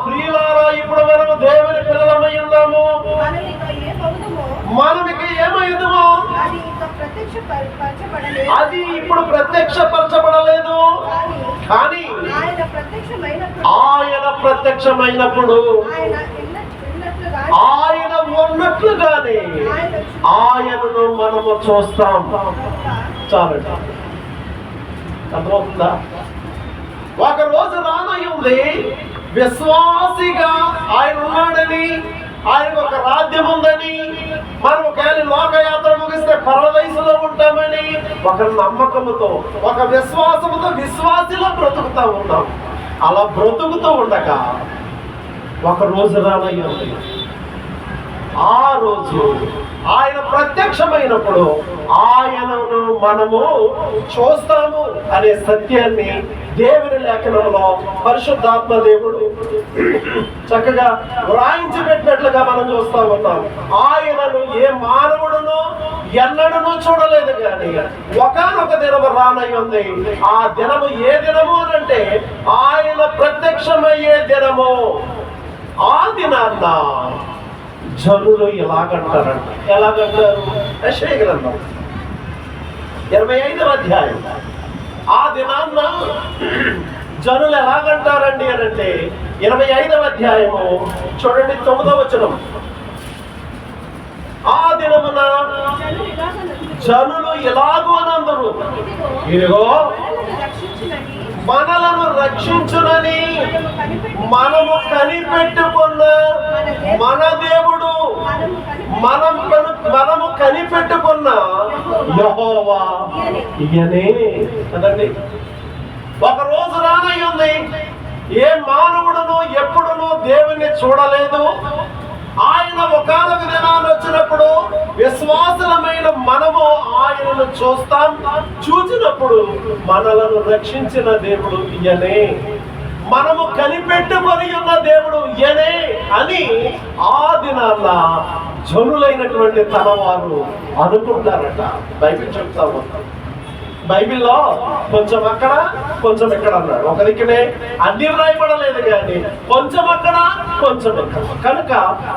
ప్రియులారా ఇప్పుడు మనము దేవుని పిల్లలమై ఉన్నాము, మనం ఇక ఏమయ్యుదుమో అది ఇప్పుడు ప్రత్యక్షపరచబడలేదు. కానీ ఆయన ప్రత్యక్షమైనప్పుడు ఆయన ఉన్నట్లుగానే ఆయనను మనము చూస్తాం. చాలండి, అర్థమవుతుందా? ఒక రోజు రానయ్యుంది, విశ్వాసిగా ఆయన ఉన్నాడని, ఆయనకు ఒక రాజ్యం ఉందని, మనం ఒకవేళ లోకయాత్ర ముగిస్తే పరదేశంలో ఉంటామని ఒక నమ్మకంతో, ఒక విశ్వాసంతో విశ్వాసిలో బ్రతుకుతా ఉన్నాం. అలా బ్రతుకుతూ ఉండగా ఒక రోజు రానయ్యింది. ఆ రోజు ఆయన ప్రత్యక్షమైనప్పుడు ఆయనను మనము చూస్తాము అనే సత్యాన్ని దేవుని లేఖనంలో పరిశుద్ధాత్మ దేవుడు చక్కగా వ్రాయించి పెట్టినట్లుగా మనం చూస్తా ఉన్నాం. ఆయనను ఏ మానవుడును ఎన్నడూ చూడలేదు, కానీ ఒకానొక దినము రానయ్యింది. ఆ దినము ఏ దినము అనంటే ఆయన ప్రత్యక్షమయ్యే దినము. ఆ దినాన్న జనులు ఎలాగంటారంట. ఎలాగంటారు? యెషయా గ్రంథం 25వ అధ్యాయం. ఆ దినాన్న జనులు ఎలాగంటారండి అనంటే 25వ అధ్యాయము చూడండి, 9వ వచనం. ఆ దినమున జనులు ఎలాగూ అనందరు, ఇదిగో మనలను రక్షించునని మనము కనిపెట్టుకున్న మన దేవుడు, మనము కనిపెట్టుకున్న యెహోవా ఈయనే కదండి. ఒక రోజు రానయ్యింది, ఏ మానవుడును ఎప్పుడునూ దేవుణ్ణి చూడలేదు. ఆయన ఒకానొక దినాన్ని వచ్చినప్పుడు విశ్వాసులమైన మనము ఆయనను చూస్తాం. చూసినప్పుడు మనలను రక్షించిన దేవుడు ఈయనే, మనము కనిపెట్టుకొని ఉన్న దేవుడు ఈయనే అని ఆ దినాన్న జనులైనటువంటి తన వారు అనుకుంటారట. బైబిల్ చెప్తా ఉంటాం. బైబిల్లో కొంచెం అక్కడ కొంచెం ఎక్కడ అన్నాడు. ఒక దిక్కునే అన్ని వ్రాయబడలేదు, కానీ కొంచెం అక్కడ కొంచెం ఎక్కడ. కనుక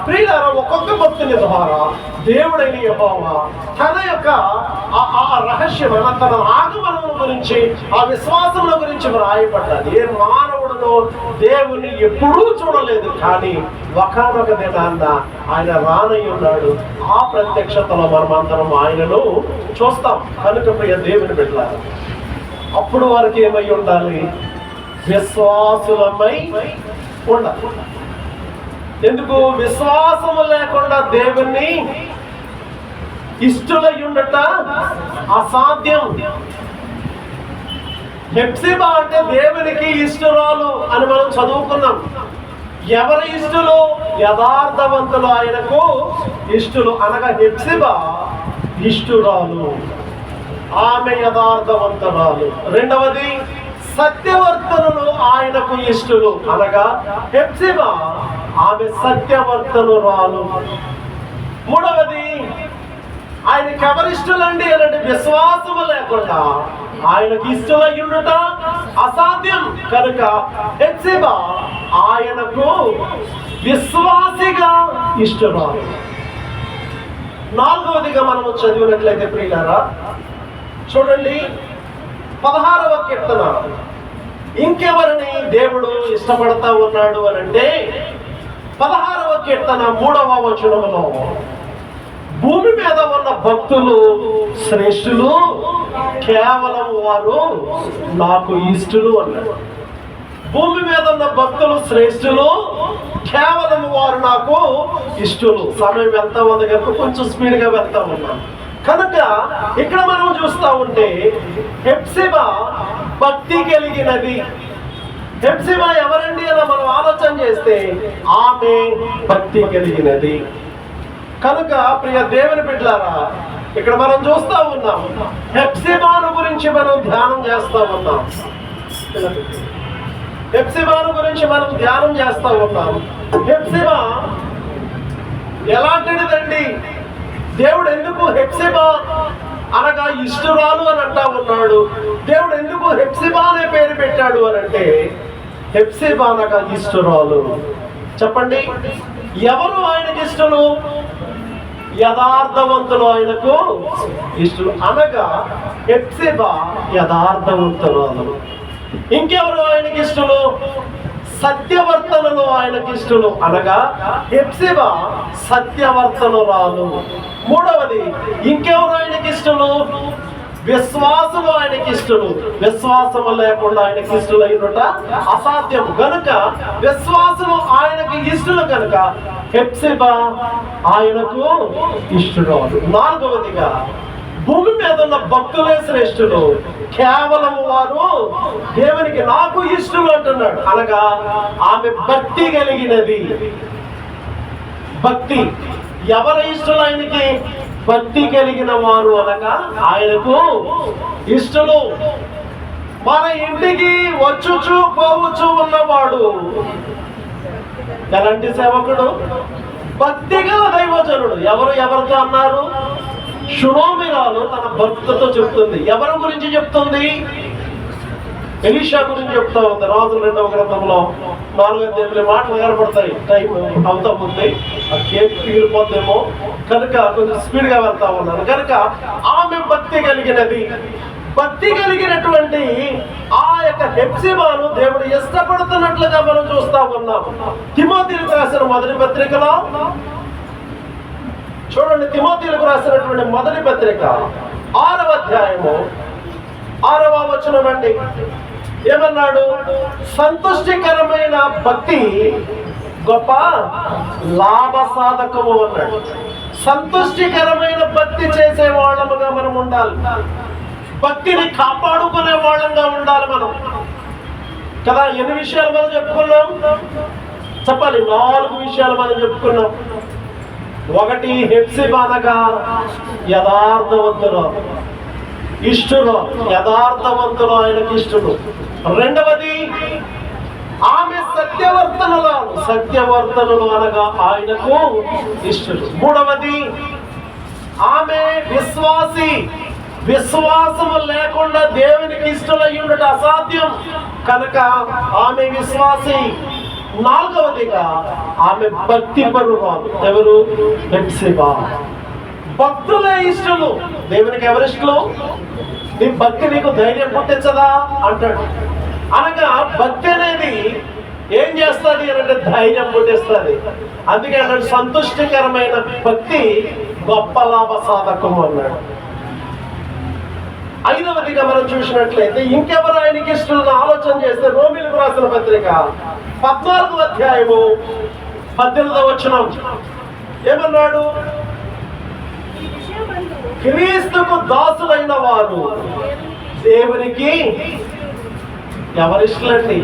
ప్రియులారా, ఒక్కొక్క భక్తుని ద్వారా దేవుడైన యెహోవా తన యొక్క ఆ రహస్యం, తన ఆగమనం గురించి, ఆ విశ్వాసముల గురించి వ్రాయబడ్డాది. ఏ మానవుడును దేవుని ఎప్పుడూ చూడలేదు, కానీ ఒకానొక దినాన్న ఆయన రానై ఉన్నాడు. ఆ ప్రత్యక్షతలో మనమందరం ఆయనను చూస్తాం. కనుక ప్రియ దేవుని బిడ్డలారా, అప్పుడు వారికి ఏమై ఉండాలి? విశ్వాసులమై ఉండాలి. ఎందుకు? విశ్వాసము లేకుండా దేవుణ్ణి ఇష్టలై ఉండట అసాధ్యం. హెప్సిబా అంటే దేవునికి ఇష్టరాలు అని మనం చదువుకున్నాం. ఎవరి ఇష్టలు? యథార్థవంతులు ఆయనకు ఇష్టలు. అనగా హెప్సిబా ఇష్టురాలు, ఆమె యథార్థవంతురాలు. రెండవది, సత్యవర్తనులు ఆయనకు ఇష్టలు. అనగా హెప్సిబా ఆమె సత్యవర్తనురాలు. మూడవది, ఆయనకి ఎవరిష్టలండి అంటే విశ్వాసము లేకుండా ఆయనకి ఇష్టలై ఉండుట అసాధ్యం. కనుక హెప్సిబా ఆయనకు విశ్వాసిగా ఇష్టరాలు. నాలుగవదిగా మనము చదివినట్లయితే ప్రియులారా, చూడండి 16వ కీర్తన. ఇంకెవరిని దేవుడు ఇష్టపడతా ఉన్నాడు అని అంటే 16వ కీర్తన 3వ వచనములో, భూమి మీద ఉన్న భక్తులు శ్రేష్ఠులు, కేవలం వారు నాకు ఇష్టలు అన్నాడు. భూమి మీద ఉన్న భక్తులు శ్రేష్ఠులు, కేవలం వారు నాకు ఇష్టలు. సమయం వెళ్తా ఉంది కనుక కొంచెం స్పీడ్గా వెళ్తా ఉన్నాం. కనుక ఇక్కడ మనం చూస్తా ఉంటే హెప్సిబా భక్తి కలిగినది. హెప్సిబా ఎవరండి అని మనం ఆలోచన చేస్తే ఆమె భక్తి కలిగినది. కనుక ప్రియ దేవుని బిడ్డలారా, ఇక్కడ మనం చూస్తా ఉన్నాం, హెప్సిబాను గురించి మనం ధ్యానం చేస్తా ఉన్నాం. హెప్సిబాను గురించి మనం ధ్యానం చేస్తా ఉన్నాం. హెప్సిబా ఎలాంటిదండి? దేవుడు ఎందుకు హెప్సిబా అనగా ఇష్టురాలు అని అంటా ఉన్నాడు? దేవుడు ఎందుకు హెప్సిబా అనే పేరు పెట్టాడు అని అంటే హెప్సిబా అనగా ఇష్టురాలు. చెప్పండి, ఎవరు ఆయనకి ఇష్టలు? యథార్థవంతులు ఆయనకు ఇష్టలు. అనగా హెప్సిబా యథార్థవంతురాలు. ఇంకెవరు ఆయనకి ఇష్టలు? సత్యవర్తనలు ఆయనకి ఇష్టలు. అనగా హెప్సిబా సత్యవర్తనురాలు. మూడవది, ఇంకెవరు ఆయనకి ఇష్టలు? విశ్వాసులు ఆయనకి ఇష్టలు. విశ్వాసము లేకుండా ఆయనకి ఇష్టలు అయినట అసాధ్యం కనుక విశ్వాసులు ఆయనకి ఇష్టలు కనుక హెప్సిబా ఆయనకు ఇష్టరాలు. నాలుగవదిగా, భూమి మీద ఉన్న భక్తులే శ్రేష్ఠులు, కేవలం వారు దేవునికి నాకు ఇష్టలు అంటున్నాడు. అనగా ఆమె భక్తి కలిగినది. భక్తి ఎవరి ఇష్టలు? ఆయనకి భక్తి కలిగిన వారు అనగా ఆయనకు ఇష్టలు. మన ఇంటికి వచ్చుచు పోవచ్చు ఉన్నవాడు ఎలాంటి సేవకుడు? భక్తి గల దైవజనుడు. ఎవరితో అన్నారు? షునోమిరాలు తన భర్తతో చెప్తుంది. ఎవరి గురించి చెప్తుంది? ఎలీషా గురించి చెప్తా ఉంది. రాజుల 2వ గ్రంథంలో 4వ అధ్యాయంలో మాటలు కనపడతాయి. టైం అవుతా ఉంది, ఆ కేక్ పగిలిపోద్దేమో కనుక కొంచెం స్పీడ్ గా వెళ్తా ఉన్నాను. కనుక ఆమె భక్తి కలిగినది. భక్తి కలిగినటువంటి ఆ యొక్క హెప్సిబాను దేవుడు ఇష్టపడుతున్నట్లుగా మనం చూస్తా ఉన్నాం. తిమోతిలకు రాసిన మొదటి పత్రికలో చూడండి. తిమోతిలకు రాసినటువంటి మొదటి పత్రిక 6వ అధ్యాయము 6వ వచనం అండి. ఏమన్నాడు? సంతుష్టికరమైన భక్తి గొప్ప లాభ సాధకము అన్నాడు. సంతుష్టికరమైన భక్తి చేసే వాళ్ళముగా మనం ఉండాలి. భక్తిని కాపాడుకునే వాళ్ళంగా ఉండాలి మనం కదా. ఎన్ని విషయాలు మనం చెప్పుకున్నాం? చెప్పాలి. 4 విషయాలు మనం చెప్పుకున్నాం. ఒకటి, హెప్సిబా అనగా యథార్థవంతులు ఇష్టలు, యథార్థవంతులు ఆయనకి ఇష్టలు. రెండవది, ఆమె సత్యవర్తనులు అనగా ఆయనకు ఇష్టలు. మూడవది, ఆమె విశ్వాసి. విశ్వాసము లేకుండా దేవునికి ఇష్టలయ్యుండట అసాధ్యం కనుక ఆమె విశ్వాసి. నాలుగవదిగా, ఆమె భక్తి పరురాలు. ఎవరు? హెప్సిబా. భక్తులే ఇష్టలు. దేవునికి ఎవరిష్టలు? నీ భక్తి నీకు ధైర్యం పుట్టించదా అంటాడు. అనగా భక్తి అనేది ఏం చేస్తుంది అంటే ధైర్యం పుట్టిస్తుంది. అందుకే అన్నాడు సంతుష్టికరమైన భక్తి గొప్ప లాభ సాధకము అన్నాడు. ఐదవదిగా మనం చూసినట్లయితే ఇంకెవరు ఆయనకి ఇష్టలను ఆలోచన చేస్తే రోమీయులకు రాసిన పత్రిక 14వ అధ్యాయము 18వ వచనం ఏమన్నాడు? క్రీస్తుకు దాసులైన వారు దేవునికి ఎవరిష్టలండి?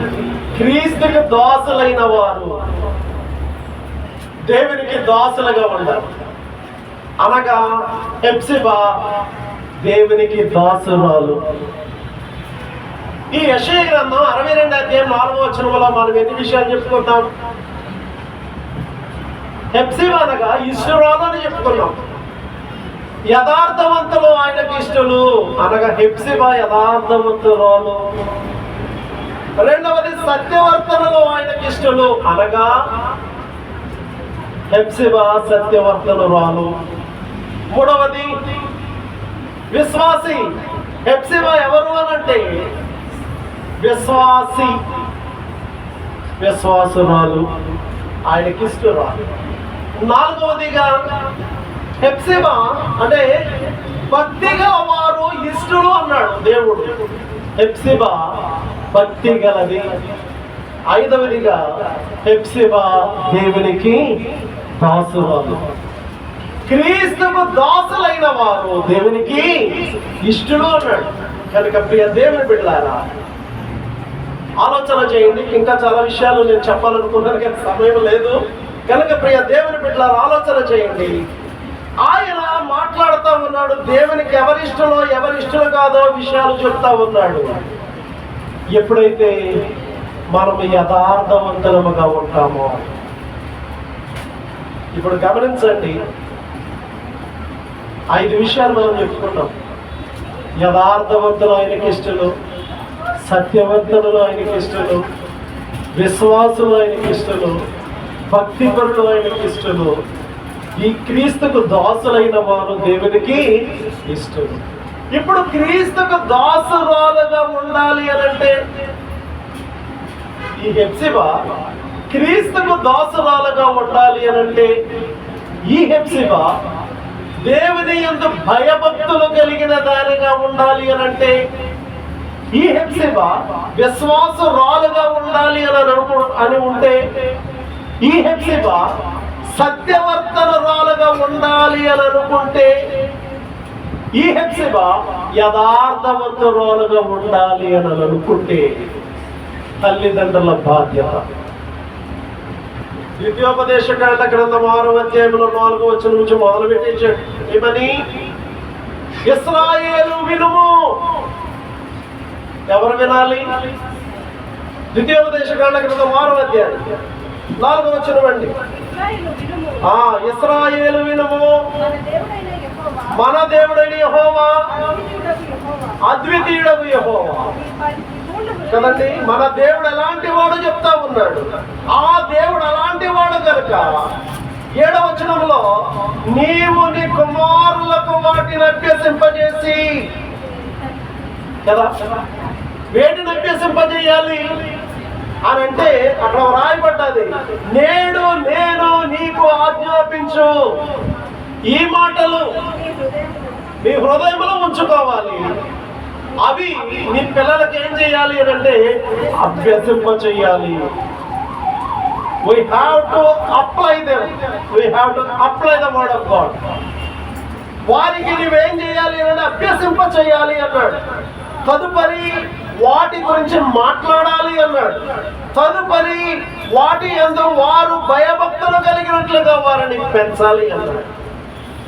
క్రీస్తుకు దాసులైన వారు దేవునికి దాసులుగా ఉండాలి. అనగా హెప్సిబా దేవునికి దాసురాలు. ఈ యెషయా గ్రంథం 62వ అధ్యాయం 4వ వచనంలో మనం ఎన్ని విషయాలు చెప్పుకుంటాం? హెప్సిబా అనగా ఇష్టురాలు అని చెప్పుకున్నాం. యథార్థవంతులు ఆయనకి ఇష్టలు అనగా హెప్సిబా యథార్థవంతురాలు. రెండవది, సత్యవర్తనలు ఆయనకి ఇష్టలు అనగా హెప్సిబా సత్యవర్తనురాలు. మూడవది, విశ్వాసి. హెప్సిబా ఎవరు అనంటే విశ్వాసి, విశ్వాసురాలు, ఆయనకి ఇష్టరాలు. నాలుగవదిగా హెప్సిబా అంటే భక్తి గల వారు ఇష్టలు అన్నాడు దేవుడు. హెప్సిబా భక్తి గలది. ఐదవదిగా హెప్సిబా దేవునికి దాసురాలు. క్రీస్తుకు దాసులైన వారు దేవునికి ఇష్టలు అన్నాడు. కనుక ప్రియ దేవుని బిడ్డలారా ఆలోచన చేయండి. ఇంకా చాలా విషయాలు నేను చెప్పాలనుకున్నాను కానీ సమయం లేదు. కనుక ప్రియ దేవుని బిడ్డలారా ఆలోచన చేయండి. ఆయన మాట్లాడుతూ ఉన్నాడు. దేవునికి ఎవరిష్టలో ఎవరిష్టలు కాదో విషయాలు చెప్తా ఉన్నాడు. ఎప్పుడైతే మనం యథార్థవంతులముగా ఉంటామో, ఇప్పుడు గమనించండి, 5 విషయాలు మనం చెప్పుకున్నాం. యథార్థవంతులు ఆయనకి ఇష్టలు, సత్యవంతులు ఆయనకి ఇష్టలు, విశ్వాసులు ఆయనకి ఇష్టలు, భక్తిపరులు ఆయనకి ఇష్టలు, ఈ క్రీస్తుకు దాసులైన వారు దేవునికి ఇష్టం. ఇప్పుడు క్రీస్తుకు దాసురాలుగా ఉండాలి అని అంటే ఈ హెప్సిబా క్రీస్తుకు దాసురాలుగా ఉండాలి అని అంటే ఈ హెప్సిబా దేవుని యందు భయభక్తులు కలిగిన దానిగా ఉండాలి అని అంటే ఈ హెప్సిబా విశ్వాసురాలుగా ఉండాలి అని ఉంటే ఈ హెప్సిబా సత్యవర్తనరాలుగా ఉండాలి అని అనుకుంటే ఈ హెప్సిబా యథార్థవంతురాలుగా ఉండాలి అని అనుకుంటే తల్లిదండ్రుల బాధ్యత. ద్వితీయోపదేశకాండ గ్రంథం 6వ అధ్యాయంలో 4వ వచనం నుంచి మొదలు పెట్టించాడు. ఏమని? ఇశ్రాయేలు వినుము. ఎవరు వినాలి? ద్వితీయోపదేశకాండ గ్రంథం 6వ అధ్యాయం 4వ వచనం అండి. ఇశ్రాయేలు వినుము, మన దేవుడైన యెహోవా అద్వితీయుడగు యెహోవా కదండి. మన దేవుడు ఎలాంటి వాడు చెప్తా ఉన్నాడు. ఆ దేవుడు అలాంటి వాడు కనుక 7వ వచనంలో నీవు నీ కుమారులకు వాటిని అభ్యసింపజేసి కదా, వేటిని అభ్యసింపజేయాలి అని అంటే అక్కడ రాయబడ్డది, నేడు నేను నీకు ఆజ్ఞాపించు ఈ మాటలు నీ హృదయంలో ఉంచుకోవాలి. అవి నీ పిల్లలకి ఏం చేయాలి అని అంటే అభ్యసింప చేయాలి. We have to apply them. We have to apply the word of God. వారికి నువ్వేం చేయాలి అంటే అభ్యసింప చేయాలి అన్నాడు. తదుపరి వాటి గురించి మాట్లాడాలి అన్నాడు. తదుపరి వాటి యందు వారు భయభక్తులు కలిగినట్లుగా వారిని పెంచాలి అన్నాడు.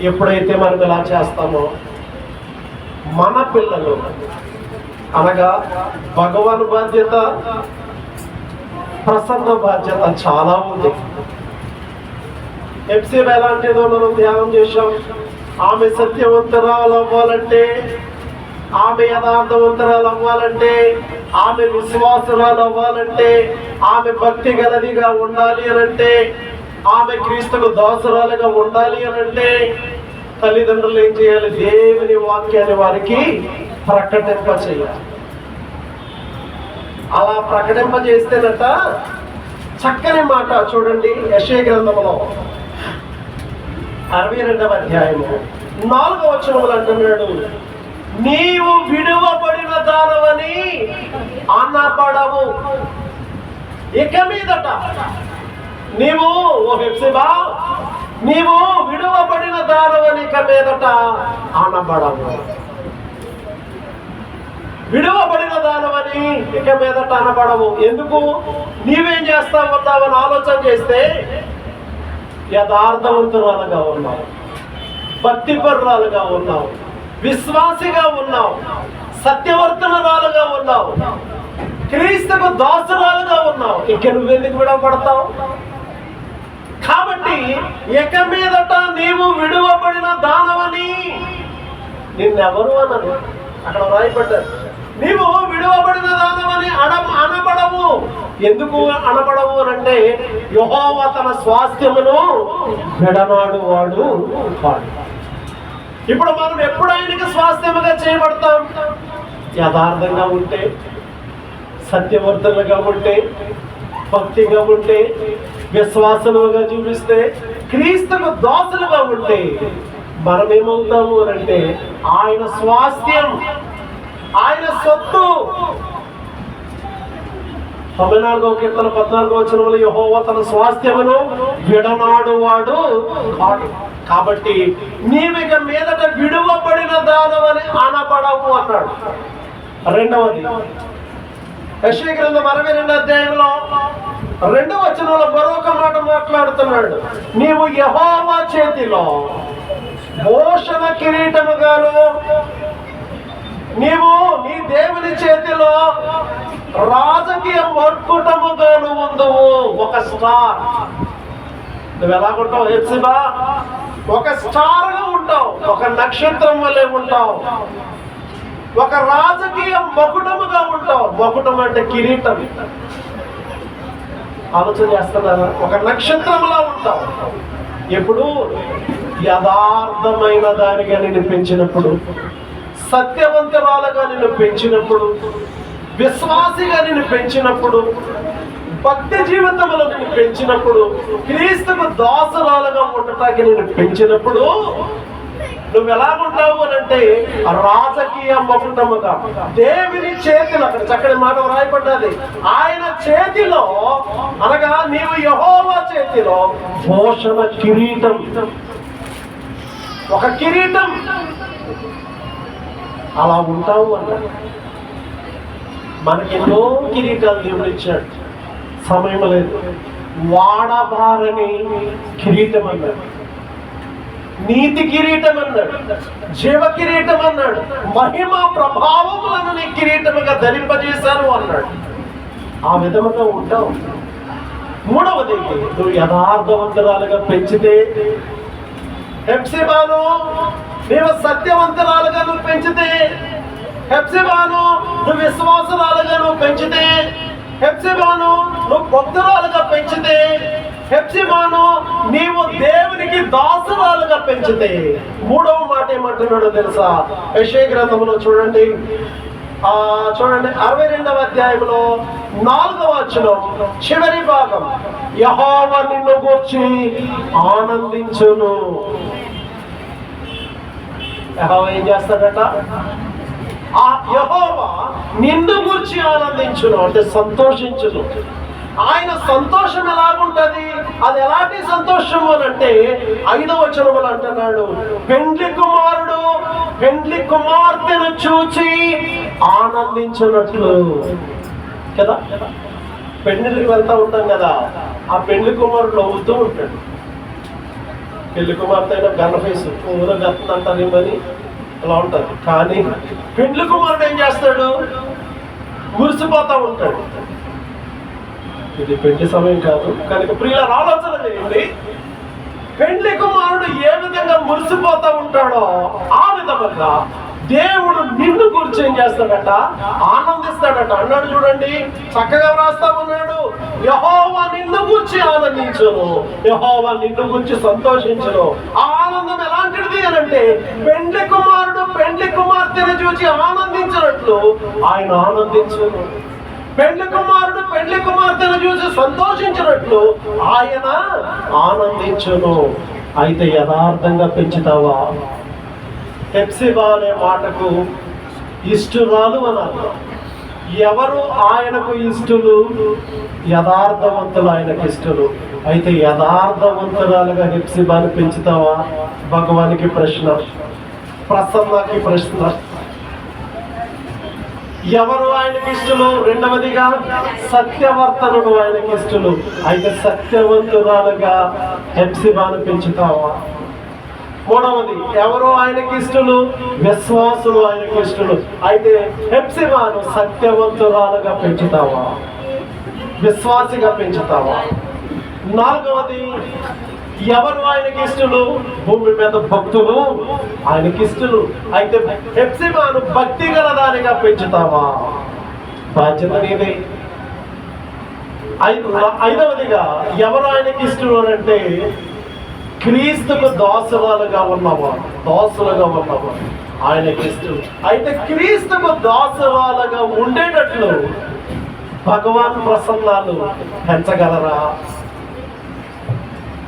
ఎప్పుడైతే మనం ఇలా చేస్తామో మన పిల్లలు అనగా భగవాన్ బాధ్యత, ప్రసన్న బాధ్యత చాలా ఉంది. హెప్సిబా ఎలాంటిదో మనం ధ్యానం చేశాం. ఆమె సత్యవంతరాలు అవ్వాలంటే, ఆమె యథార్థవంతరాలు అవ్వాలంటే, ఆమె విశ్వాసురాలు అవ్వాలంటే, ఆమె భక్తి గలదిగా ఉండాలి అనంటే, ఆమె క్రీస్తుకు దాసురాలుగా ఉండాలి అనంటే తల్లిదండ్రులు ఏం చేయాలి? దేవుని వాక్యాన్ని వారికి ప్రకటింప చేయాలి. అలా ప్రకటింప చేస్తేనట చక్కని మాట చూడండి. యెషయా గ్రంథంలో 62వ అధ్యాయము 4వ వచనములు అంటున్నాడు, నీవు విడువబడిన దానవని అనబడవు. ఇక మీదట నీవు ఓ హెప్సిబా నీవు విడువబడిన దానవని ఇక మీదట అనబడవు. విడువబడిన దానవని ఇక మీదట అనబడవు. ఎందుకు? నీవేం చేస్తావని ఆలోచన చేస్తే యథార్థవంతురాలుగా ఉన్నావు, భక్తిపరురాలుగా ఉన్నావు, విశ్వాసిగా ఉన్నావు, సత్యవర్తనరాలుగా ఉన్నావు, క్రీస్తుకు దాసురాలుగా ఉన్నావు. ఇక నువ్వెందుకు విడవబడతావు? కాబట్టి ఇక మీదట నీవు విడువబడిన దానవని నిన్నెవరు అన్నారు. అక్కడ రాయబడ్డారు, నీవు విడువబడిన దానవని అనబడవు. ఎందుకు అనబడవు అంటే యెహోవా తన స్వాస్థ్యమును విడనాడు వాడు. ఇప్పుడు మనం ఎప్పుడు ఆయనకి స్వాస్థ్యముగా చేయబడతాం? యథార్థంగా ఉంటే, సత్యవర్తనగా ఉంటే, భక్తిగా ఉంటే, విశ్వాసముగా చూపిస్తే, క్రీస్తుకు దాసులుగా ఉంటే మనం ఏమవుతాము అంటే ఆయన స్వాస్థ్యం, ఆయన సొత్తు. 94వ కీర్తన 14వ వచనంలో యెహోవా తన స్వాస్థ్యమును విడనాడు వాడు కాడు. కాబట్టి నీవిక మీదట విడువబడిన దానవని అనబడవు అన్నాడు. రెండవది యెషయా గ్రంథం 62వ అధ్యాయంలో 2వ వచనంలో మరొక మాట మాట్లాడుతున్నాడు, నీవు యెహోవా చేతిలో భూషణ కిరీటముగాను, నీవు నీ దేవుని చేతిలో రాజకీయ మర్కుటముగాను ఉందువు. ఒక స్టార్. నువ్వు ఎలాగుంటావు హెప్సిబా? ఒక స్టార్ గా ఉంటావు, ఒక నక్షత్రం వల్లే ఉంటావు, ఒక రాజకీయ మకుటముగా ఉంటావు. మకుటం అంటే కిరీటం. ఆలోచన చేస్తున్నారా? ఒక నక్షత్రంలా ఉంటావు. ఎప్పుడు యథార్థమైన దానిగా నిన్ను పెంచినప్పుడు, సత్యవంతురాలుగా నిన్ను పెంచినప్పుడు, విశ్వాసిగా నిన్ను పెంచినప్పుడు, భక్తి జీవితంలో నిన్ను పెంచినప్పుడు, క్రీస్తుకు దాసురాలుగా ఉండటానికి నిన్ను పెంచినప్పుడు నువ్వు ఎలాగుంటావు అని అంటే రాజకీయ మొకుటముగా దేవుని చేతిలో, అక్కడ చక్కని మాట రాయబడ్డది, ఆయన చేతిలో అనగా నీవు యెహోవా చేతిలో భూషణ కిరీటం, ఒక కిరీటం అలా ఉంటావు అన్న. మనకి ఎన్నో కిరీటాలు దేవుడు ఇచ్చాడు, సమయం లేదు. వాడబారని కిరీటం అన్నాడు, నీతి కిరీటం అన్నాడు, జీవ కిరీటం అన్నాడు, మహిమ ప్రభావములను నీ కిరీటముగా ధరింపజేశాను అన్నాడు. ఆ విధముగా ఉంటావు. మూడవది, నువ్వు యథార్థవంతురాలుగా పెంచితే, హెప్సిబాను నీవు సత్యవంతురాలుగా నువ్వు పెంచితే, హెప్సిబాను నువ్వు విశ్వాసరాలుగా నువ్వు పెంచితే, హెప్సిబాను నువ్వు భక్తురాలుగా పెంచితే, హెప్సిబాను నీవు దేవునికి దాసురాలుగా పెంచితే, మూడవ మాట ఏమంటున్నాడో తెలుసా? యెషయా గ్రంథంలో చూడండి, 62వ అధ్యాయంలో 4వ వచనం చివరి భాగం, యెహోవా నిన్ను గూర్చి ఆనందించును. యెహోవా ఏం చేస్తాడట? ఆ యెహోవా నిన్ను గూర్చి ఆనందించును అంటే సంతోషించును. ఆయన సంతోషం ఎలాగుంటది? అది ఎలాంటి సంతోషం అని అంటే 5వ వచనములు అంటున్నాడు, పెండ్లి కుమారుడు పెండ్లి కుమార్తెను చూచి ఆనందించున్నట్లు. కదా, పెళ్లికి వెళ్తా ఉంటాం కదా, ఆ పెళ్లి కుమారుడు నవ్వుతూ ఉంటాడు. పెళ్లి కుమార్తె అయినా గన్న ఫేసు ఊరో గత్తంటారేమని అలా ఉంటుంది. కానీ పెండ్లి కుమారుడు ఏం చేస్తాడు? మురిసిపోతా ఉంటాడు. ఇది పెళ్లి సమయం కాదు కనుక ప్రియుల ఆలోచన చేయండి. పెండ్లి కుమారుడు ఏ విధంగా మురిసిపోతా ఉంటాడో ఆ విధంగా దేవుడు నిన్ను గురించి ఏం చేస్తాడట? ఆనందిస్తాడట. అన్నాడు చూడండి, చక్కగా వ్రాస్తా ఉన్నాడు, యెహోవా నిన్ను గురించి ఆనందించును, యెహోవా నిన్ను గురించి సంతోషించును. ఆ ఆనందం ఎలాంటిది అని అంటే పెండ్లి కుమారుడు పెండ్లి కుమార్తెను చూసి ఆనందించినట్లు ఆయన ఆనందించును. పెండ్లి కుమారుడు పెండ్లి కుమార్తెను చూసి సంతోషించినట్లు ఆయన ఆనందించును. అయితే యథార్థంగా పెంచుతావా? హెప్సిబా అనే మాటకు ఇష్టురాలు అని అర్థం. ఎవరు ఆయనకు ఇష్టులు? యథార్థవంతులు ఆయనకు ఇష్టలు. అయితే యథార్థవంతురాలుగా హెప్సిబాను పెంచుతావా? భగవానికి ప్రశ్న, ప్రసన్నకి ప్రశ్న. ఎవరు ఆయనకి ఇష్టలు? రెండవదిగా సత్యవర్తనుడు ఆయనకి ఇష్టలు. అయితే సత్యవంతురాలుగా హెప్సిబాను పెంచుతావా? మూడవది, ఎవరు ఆయనకి ఇష్టలు? విశ్వాసులు ఆయనకి ఇష్టలు. అయితే హెప్సిబాను సత్యవంతురాలుగా పెంచుతావా? విశ్వాసిగా పెంచుతావా? నాలుగవది, ఎవరు ఆయనకి ఇష్టలు? భూమి మీద భక్తులు ఆయనకి ఇష్టలు. అయితే హెప్సిబాను భక్తి గల దానిగా పెంచుతావా? బాధ్యత నీదే. ఐదవదిగా, ఎవరు ఆయనకి ఇష్టలు అని అంటే క్రీస్తుకు దాసులుగా ఉన్నవా? దాసులుగా ఉన్నవా ఆయనకి ఇష్టం. అయితే క్రీస్తుకు దాసులుగా ఉండేటట్లు భగవాన్ ప్రసన్నాలు పెంచగలరా?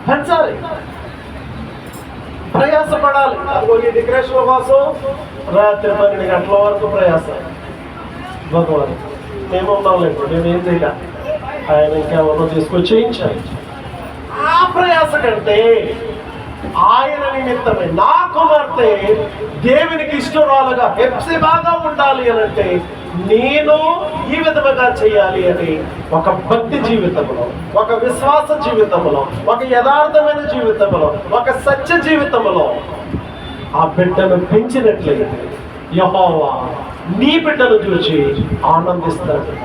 పెంచాలి, ప్రయాసపడాలి. అదిగో ఈ డిక్రేషన్ కోసం రాత్రి 12 గంటల వరకు ప్రయాస. భగవాన్ మేమున్నాం లేదు, మేమేం చేయాలి, ఆయన ఇంకెవరో తీసుకొచ్చి చేయించాలి. ఆ ప్రయాస కంటే ఆయన నిమిత్తమే నా కుమార్తె దేవునికి ఇష్టరాలుగా హెప్సిబాగా ఉండాలి అని అంటే నేను ఈ విధముగా చేయాలి అని ఒక భక్తి జీవితంలో, ఒక విశ్వాస జీవితంలో, ఒక యథార్థమైన జీవితంలో, ఒక సత్య జీవితంలో ఆ బిడ్డను పెంచినట్లయితే యెహోవా నీ బిడ్డను చూసి ఆనందిస్తాడు.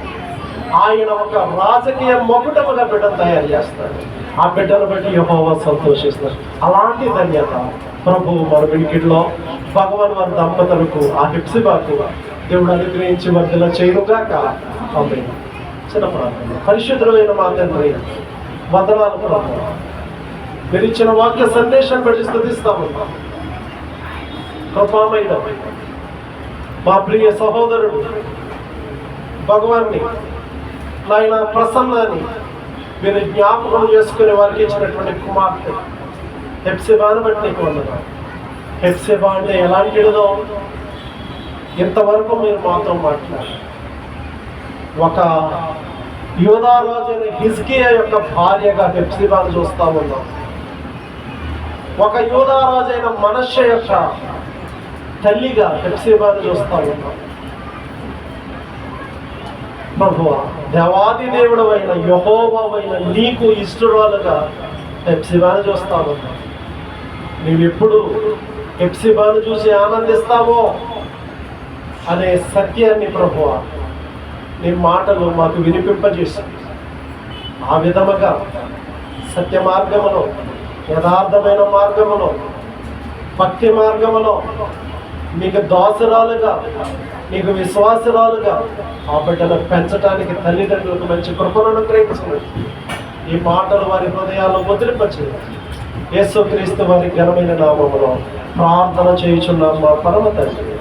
ఆయన ఒక రాజకీయ మొకుటముగా బిడ్డను తయారు చేస్తాడు. ఆ బిడ్డను బట్టి యెహోవా సంతోషిస్తాడు. అలాంటి ధన్యత ప్రభువు మన వినికిడిలో భగవాన్ వారి దంపతులకు ఆ హెప్సిబాకు దేవుడు అనుగ్రహించి వర్ధల చేయనుగాక. ఆమేన్. చిన్న ప్రార్థన. పరిశుద్ధమైన మా తండ్రి, వందనాలు ప్రభు. మీరు ఇచ్చిన వాక్య సందేశం బట్టి స్తుతిస్తాము. కృపామయుడ మా ప్రియ సహోదరుడు భగవాన్ని నాయన ప్రసన్నాన్ని మీరు జ్ఞాపకం చేసుకుని వారికి ఇచ్చినటువంటి కుమార్తె హెప్సిబాను బట్టి నీకు వందనాలు. హెప్సిబా అంటే ఎలాంటిదో ఇంతవరకు మీరు మాతో మాట్లాడారు. ఒక యూదారాజైన హిజ్కియా యొక్క భార్యగా హెప్సిబాను చూస్తా ఉన్నాం. ఒక యూదారాజైన మనష్షే యొక్క తల్లిగా హెప్సిబాను చూస్తా ఉన్నాం. ప్రభువా, దేవాది దేవుడు అయిన యెహోవావైన నీకు ఇష్టరాలుగా హెప్సిబాను చూస్తా ఉన్నాం. నీవెప్పుడు హెప్సిబాను చూసి ఆనందిస్తావో అనే సత్యాన్ని ప్రభువా నీ మాటలు మాకు వినిపింపజేసింది. ఆ విధముగా సత్య మార్గములో, యథార్థమైన మార్గములో, భక్తి మార్గములో మీకు దాసురాలుగా, నీకు విశ్వాసురాలుగా ఆ బిడ్డను పెంచడానికి తల్లిదండ్రులకు మంచి కృపను అనుగ్రహించింది. ఈ మాటలు వారి హృదయాల్లో ముద్రింపచేయండి. యేసుక్రీస్తు వారి ఘనమైన నామములో ప్రార్థన చేయుచున్నాం మా పరమ తండ్రి.